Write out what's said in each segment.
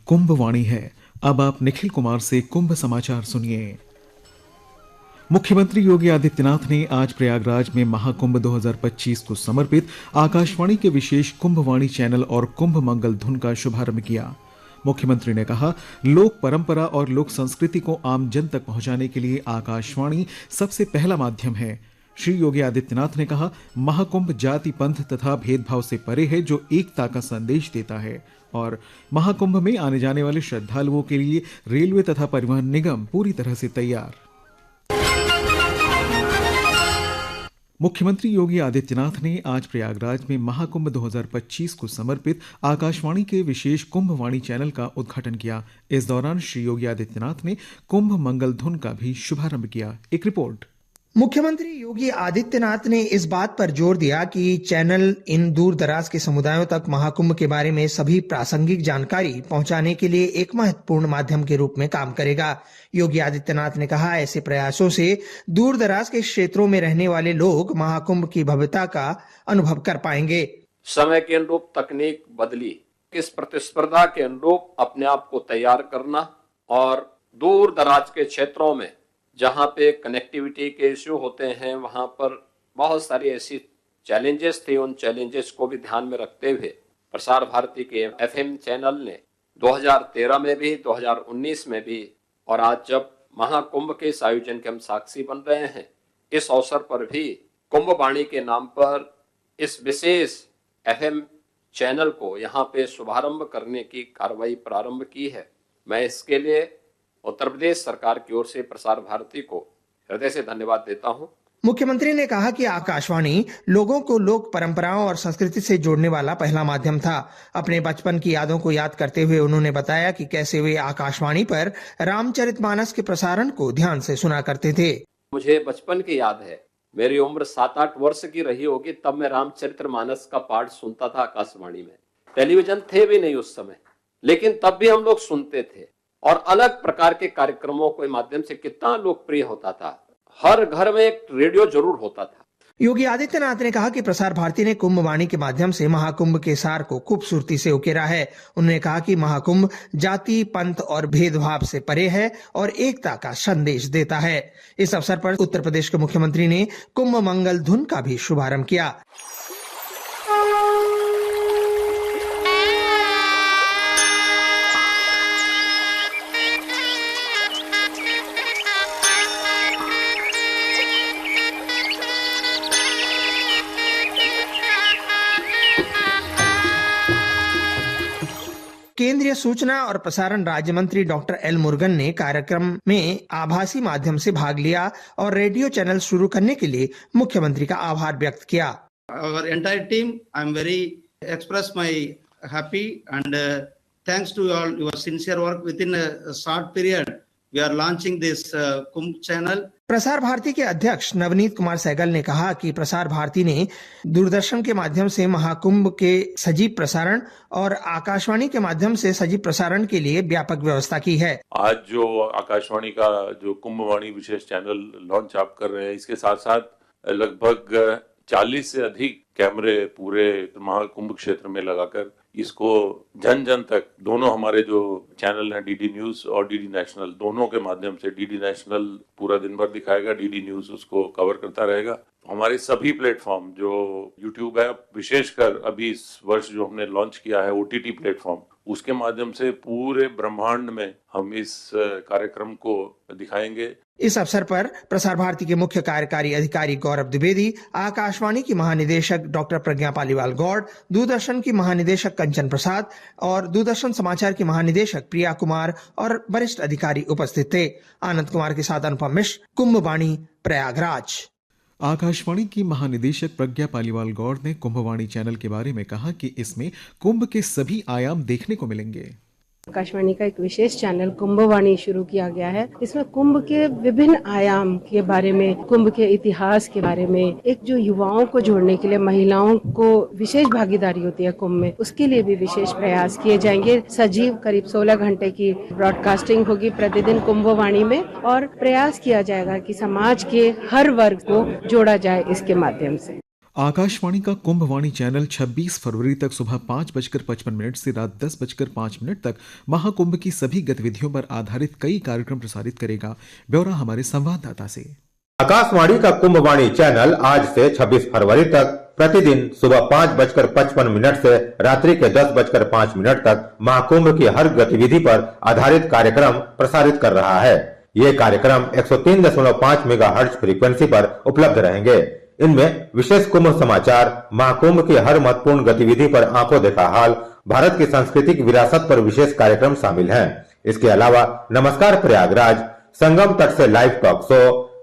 कुंभ वाणी है। अब आप निखिल कुमार से कुंभ समाचार सुनिए। मुख्यमंत्री योगी आदित्यनाथ ने आज प्रयागराज में महाकुंभ 2025 को समर्पित आकाशवाणी के विशेष कुंभ वाणी चैनल और कुंभ मंगल धुन का शुभारंभ किया। मुख्यमंत्री ने कहा, लोक परंपरा और लोक संस्कृति को आम जन तक पहुंचाने के लिए आकाशवाणी सबसे पहला माध्यम है। श्री योगी आदित्यनाथ ने कहा, महाकुंभ जाति पंथ तथा भेदभाव से परे है, जो एकता का संदेश देता है और महाकुंभ में आने जाने वाले श्रद्धालुओं के लिए रेलवे तथा परिवहन निगम पूरी तरह से तैयार। मुख्यमंत्री योगी आदित्यनाथ ने आज प्रयागराज में महाकुंभ 2025 को समर्पित आकाशवाणी के विशेष कुंभ वाणी चैनल का उद्घाटन किया। इस दौरान श्री योगी आदित्यनाथ ने कुंभ मंगल धुन का भी शुभारंभ किया। एक रिपोर्ट। मुख्यमंत्री योगी आदित्यनाथ ने इस बात पर जोर दिया कि चैनल इन दूर दराज के समुदायों तक महाकुंभ के बारे में सभी प्रासंगिक जानकारी पहुंचाने के लिए एक महत्वपूर्ण माध्यम के रूप में काम करेगा। योगी आदित्यनाथ ने कहा, ऐसे प्रयासों से दूर दराज के क्षेत्रों में रहने वाले लोग महाकुंभ की भव्यता का अनुभव कर पाएंगे। समय के अनुरूप तकनीक बदली, इस प्रतिस्पर्धा के अनुरूप अपने आप को तैयार करना और दूर दराज के क्षेत्रों में जहां पे कनेक्टिविटी के इश्यू होते हैं, वहां पर बहुत सारी ऐसी चैलेंजेस थी। उन चैलेंजेस को भी ध्यान में रखते हुए प्रसार भारती के एफएम चैनल ने 2013 में भी, 2019 में भी और आज जब महाकुंभ के इस आयोजन के हम साक्षी बन रहे हैं, इस अवसर पर भी कुंभ वाणी के नाम पर इस विशेष एफएम चैनल को यहाँ पे शुभारंभ करने की कार्रवाई प्रारंभ की है। मैं इसके लिए उत्तर प्रदेश सरकार की ओर से प्रसार भारती को हृदय से धन्यवाद देता हूं। मुख्यमंत्री ने कहा कि आकाशवाणी लोगों को लोक परंपराओं और संस्कृति से जोड़ने वाला पहला माध्यम था। अपने बचपन की यादों को याद करते हुए उन्होंने बताया कि कैसे वे आकाशवाणी पर रामचरितमानस के प्रसारण को ध्यान से सुना करते थे। मुझे बचपन की याद है, मेरी उम्र 7-8 वर्ष की रही होगी, तब मैं रामचरितमानस का पाठ सुनता था आकाशवाणी में। टेलीविजन थे भी नहीं उस समय, लेकिन तब भी हम लोग सुनते थे और अलग प्रकार के कार्यक्रमों के माध्यम से कितना लोकप्रिय होता था। हर घर में एक रेडियो जरूर होता था। योगी आदित्यनाथ ने कहा कि प्रसार भारती ने कुंभ वाणी के माध्यम से महाकुंभ के सार को खूबसूरती से उकेरा है। उन्होंने कहा कि महाकुंभ जाति पंथ और भेदभाव से परे है और एकता का संदेश देता है। इस अवसर पर उत्तर प्रदेश के मुख्यमंत्री ने कुंभ मंगल धुन का भी शुभारंभ किया। केंद्रीय सूचना और प्रसारण राज्य मंत्री डॉक्टर एल मुरुगन ने कार्यक्रम में आभासी माध्यम से भाग लिया और रेडियो चैनल शुरू करने के लिए मुख्यमंत्री का आभार व्यक्त किया। Our entire team, I am very express my happy and thanks to all your sincere work within a short period. We are launching this Kumbh channel. Prasar Bharati के अध्यक्ष नवनीत कुमार सहगल ने कहा कि प्रसार भारती ने दूरदर्शन के माध्यम से महाकुंभ के सजीव प्रसारण और आकाशवाणी के माध्यम से सजीव प्रसारण के लिए व्यापक व्यवस्था की है। आज जो आकाशवाणी का जो कुंभ वाणी विशेष चैनल लॉन्च आप कर रहे हैं, इसके साथ साथ लगभग 40 से अधिक कैमरे पूरे महाकुंभ क्षेत्र में लगाकर इसको जन जन तक, दोनों हमारे जो चैनल हैं डीडी न्यूज और डीडी नेशनल, दोनों के माध्यम से, डीडी नेशनल पूरा दिन भर दिखाएगा, डीडी न्यूज उसको कवर करता रहेगा। हमारे सभी प्लेटफॉर्म जो यूट्यूब है, विशेषकर अभी इस वर्ष जो हमने लॉन्च किया है ओटीटी प्लेटफॉर्म, उसके माध्यम से पूरे ब्रह्मांड में हम इस कार्यक्रम को दिखाएंगे। इस अवसर पर प्रसार भारती के मुख्य कार्यकारी अधिकारी गौरव द्विवेदी, आकाशवाणी की महानिदेशक डॉक्टर प्रज्ञा पालीवाल गौड़, दूरदर्शन की महानिदेशक कंचन प्रसाद और दूरदर्शन समाचार की महानिदेशक प्रिया कुमार और वरिष्ठ अधिकारी उपस्थित थे। आनंद कुमार के साथ अनुपम मिश्र, कुंभ वाणी, प्रयागराज। आकाशवाणी की महानिदेशक प्रज्ञा पालीवाल गौड़ ने कुंभवाणी चैनल के बारे में कहा कि इसमें कुंभ के सभी आयाम देखने को मिलेंगे। आकाशवाणी का एक विशेष चैनल कुंभवाणी शुरू किया गया है। इसमें कुंभ के विभिन्न आयाम के बारे में, कुंभ के इतिहास के बारे में, एक जो युवाओं को जोड़ने के लिए महिलाओं को विशेष भागीदारी होती है कुंभ में, उसके लिए भी विशेष प्रयास किए जाएंगे। सजीव करीब 16 घंटे की ब्रॉडकास्टिंग होगी प्रतिदिन कुंभवाणी में और प्रयास किया जाएगा कि समाज के हर वर्ग को जोड़ा जाए इसके माध्यम से। आकाशवाणी का कुंभवाणी चैनल 26 फरवरी तक सुबह 5:55 से रात 10:05 तक महाकुंभ की सभी गतिविधियों पर आधारित कई कार्यक्रम प्रसारित करेगा। ब्यौरा हमारे संवाददाता से। आकाशवाणी का कुंभवाणी चैनल आज से 26 फरवरी तक प्रतिदिन सुबह 5:55 से रात्रि के 10:05 तक महाकुंभ की हर गतिविधि पर आधारित कार्यक्रम प्रसारित कर रहा है। ये कार्यक्रम 103.5 मेगाहर्ट्ज फ्रीक्वेंसी पर उपलब्ध रहेंगे। इनमें विशेष कुंभ समाचार, महाकुंभ की हर महत्वपूर्ण गतिविधि पर आंखों देखा हाल, भारत की सांस्कृतिक विरासत पर विशेष कार्यक्रम शामिल हैं। इसके अलावा नमस्कार प्रयागराज, संगम तट से लाइव टॉक शो,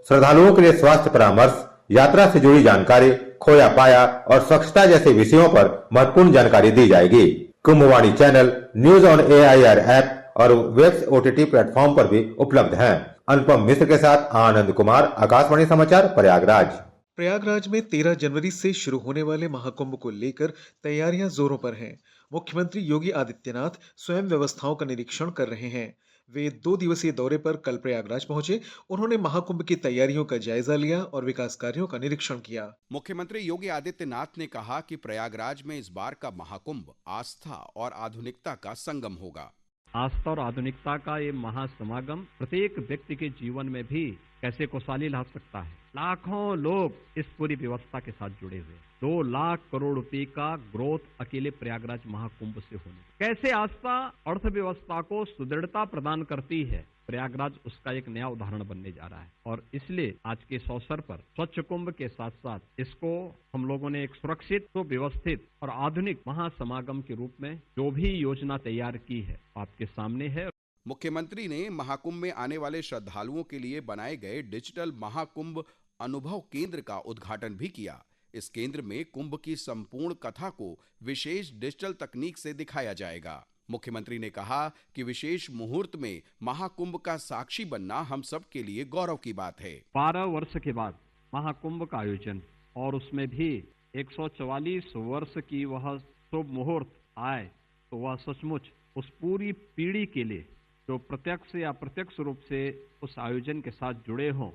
श्रद्धालुओं के लिए स्वास्थ्य परामर्श, यात्रा से जुड़ी जानकारी, खोया पाया और स्वच्छता जैसे विषयों पर महत्वपूर्ण जानकारी दी जाएगी। Kumbhvani channel news on AIR app और वेब OTT प्लेटफॉर्म पर भी उपलब्ध हैं। अनुपम मिश्र के साथ आनंद कुमार, आकाशवाणी समाचार, प्रयागराज। प्रयागराज में 13 जनवरी से शुरू होने वाले महाकुंभ को लेकर तैयारियां जोरों पर हैं। मुख्यमंत्री योगी आदित्यनाथ स्वयं व्यवस्थाओं का निरीक्षण कर रहे हैं। वे 2 दिवसीय दौरे पर कल प्रयागराज पहुंचे। उन्होंने महाकुंभ की तैयारियों का जायजा लिया और विकास कार्यों का निरीक्षण किया। मुख्यमंत्री योगी आदित्यनाथ ने कहा कि प्रयागराज में इस बार का महाकुंभ आस्था और आधुनिकता का संगम होगा। आस्था और आधुनिकता का ये महासमागम प्रत्येक व्यक्ति के जीवन में भी कैसे खुशहाली ला सकता है। लाखों लोग इस पूरी व्यवस्था के साथ जुड़े हुए, 2 लाख करोड़ रुपए का ग्रोथ अकेले प्रयागराज महाकुंभ से होने, कैसे आस्था अर्थव्यवस्था को सुदृढ़ता प्रदान करती है, प्रयागराज उसका एक नया उदाहरण बनने जा रहा है। और इसलिए आज के इस अवसर पर स्वच्छ कुंभ के साथ साथ इसको हम लोगों ने एक सुरक्षित, व्यवस्थित और आधुनिक महासमागम के रूप में जो भी योजना तैयार की है आपके सामने है। मुख्यमंत्री ने महाकुंभ में आने वाले श्रद्धालुओं के लिए बनाए गए डिजिटल महाकुंभ अनुभव केंद्र का उद्घाटन भी किया। इस केंद्र में कुंभ की संपूर्ण कथा को विशेष डिजिटल तकनीक से दिखाया जाएगा। मुख्यमंत्री ने कहा कि विशेष मुहूर्त में महाकुंभ का साक्षी बनना हम सब के लिए गौरव की बात है। 12 वर्ष के बाद महाकुंभ का आयोजन और उसमें भी 144 वर्ष की वह शुभ मुहूर्त आए तो वह सचमुच उस पूरी पीढ़ी के लिए जो प्रत्यक्ष या अप्रत्यक्ष रूप से उस आयोजन के साथ जुड़े हों,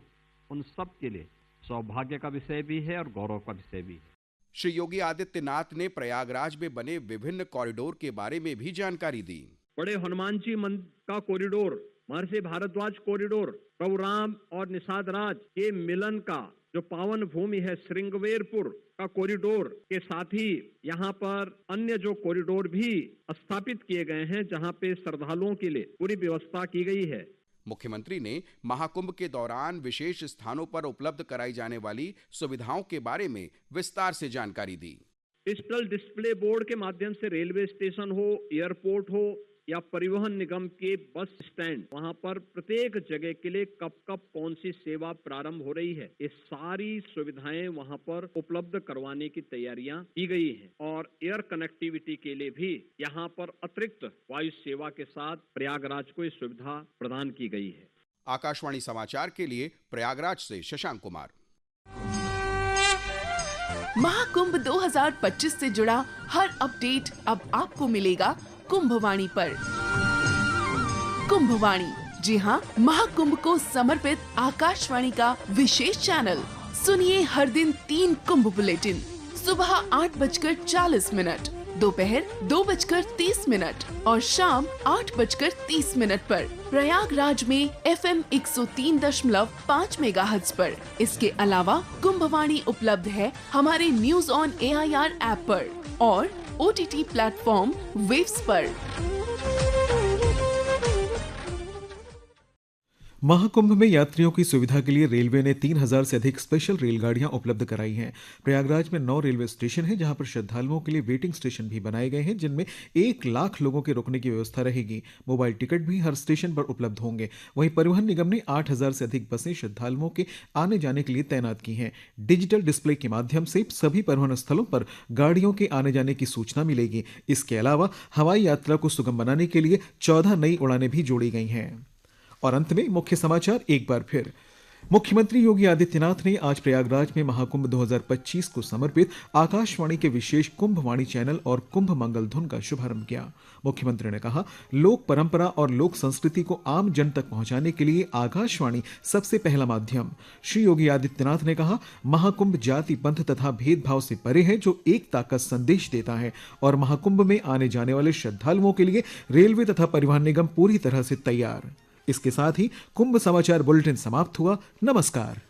उन सब के लिए सौभाग्य का विषय भी है और गौरव का विषय भी है। श्री योगी आदित्यनाथ ने प्रयागराज में बने विभिन्न कॉरिडोर के बारे में भी जानकारी दी। बड़े हनुमान जी मंदिर का कॉरिडोर, महर्षि भारद्वाज कॉरिडोर, प्रभु राम और निषाद राज के मिलन का जो पावन भूमि है श्रृंगवेरपुर का कॉरिडोर के साथ ही यहाँ पर अन्य जो कॉरिडोर भी स्थापित किए गए हैं जहाँ पे श्रद्धालुओं के लिए पूरी व्यवस्था की गई है। मुख्यमंत्री ने महाकुंभ के दौरान विशेष स्थानों पर उपलब्ध कराई जाने वाली सुविधाओं के बारे में विस्तार से जानकारी दी। डिजिटल डिस्प्ले बोर्ड के माध्यम से रेलवे स्टेशन हो, एयरपोर्ट हो या परिवहन निगम के बस स्टैंड, वहां पर प्रत्येक जगह के लिए कब कब कौन सी सेवा प्रारंभ हो रही है, ये सारी सुविधाएं वहां पर उपलब्ध करवाने की तैयारियां की गई हैं। और एयर कनेक्टिविटी के लिए भी यहां पर अतिरिक्त वायु सेवा के साथ प्रयागराज को ये सुविधा प्रदान की गई है। आकाशवाणी समाचार के लिए प्रयागराज से शशांक कुमार। महाकुंभ 2025 से जुड़ा हर अपडेट अब आपको मिलेगा कुंभवाणी पर। कुंभवाणी, जी हाँ, महाकुंभ को समर्पित आकाशवाणी का विशेष चैनल। सुनिए हर दिन 3 कुंभ बुलेटिन, सुबह 8:40, दोपहर 2:30 और शाम 8:30 पर प्रयागराज में FM 103.5 मेगाहर्ट्ज पर। इसके अलावा कुंभवाणी उपलब्ध है हमारे न्यूज ऑन AIR ऐप पर और OTT प्लेटफॉर्म वेव्स पर। महाकुंभ में यात्रियों की सुविधा के लिए रेलवे ने 3000 से अधिक स्पेशल रेलगाड़ियां उपलब्ध कराई हैं। प्रयागराज में 9 रेलवे स्टेशन हैं जहां पर श्रद्धालुओं के लिए वेटिंग स्टेशन भी बनाए गए हैं जिनमें 1 लाख लोगों के रुकने की व्यवस्था रहेगी। मोबाइल टिकट भी हर स्टेशन पर उपलब्ध होंगे। वहीं परिवहन निगम ने 8000 से अधिक बसें श्रद्धालुओं के आने जाने के लिए तैनात की हैं। डिजिटल डिस्प्ले के माध्यम से सभी परिवहन स्थलों पर गाड़ियों के आने जाने की सूचना मिलेगी। इसके अलावा हवाई यात्रा को सुगम बनाने के लिए 14 नई उड़ानें भी जोड़ी गई हैं। और अंत में मुख्य समाचार एक बार फिर। मुख्यमंत्री योगी आदित्यनाथ ने आज प्रयागराज में महाकुंभ 2025 को समर्पित आकाशवाणी के विशेष कुंभवाणी चैनल और कुंभ मंगल धुन का शुभारंभ किया। मुख्यमंत्री ने कहा, लोक परंपरा और लोक संस्कृति को आम जन तक पहुंचाने के लिए आकाशवाणी सबसे पहला माध्यम। श्री योगी आदित्यनाथ ने कहा, महाकुंभ जाति पंथ तथा भेदभाव से परे है, जो एकता का संदेश देता है और महाकुंभ में आने जाने वाले श्रद्धालुओं के लिए रेलवे तथा परिवहन निगम पूरी तरह से तैयार। इसके साथ ही कुंभ समाचार बुलेटिन समाप्त हुआ। नमस्कार।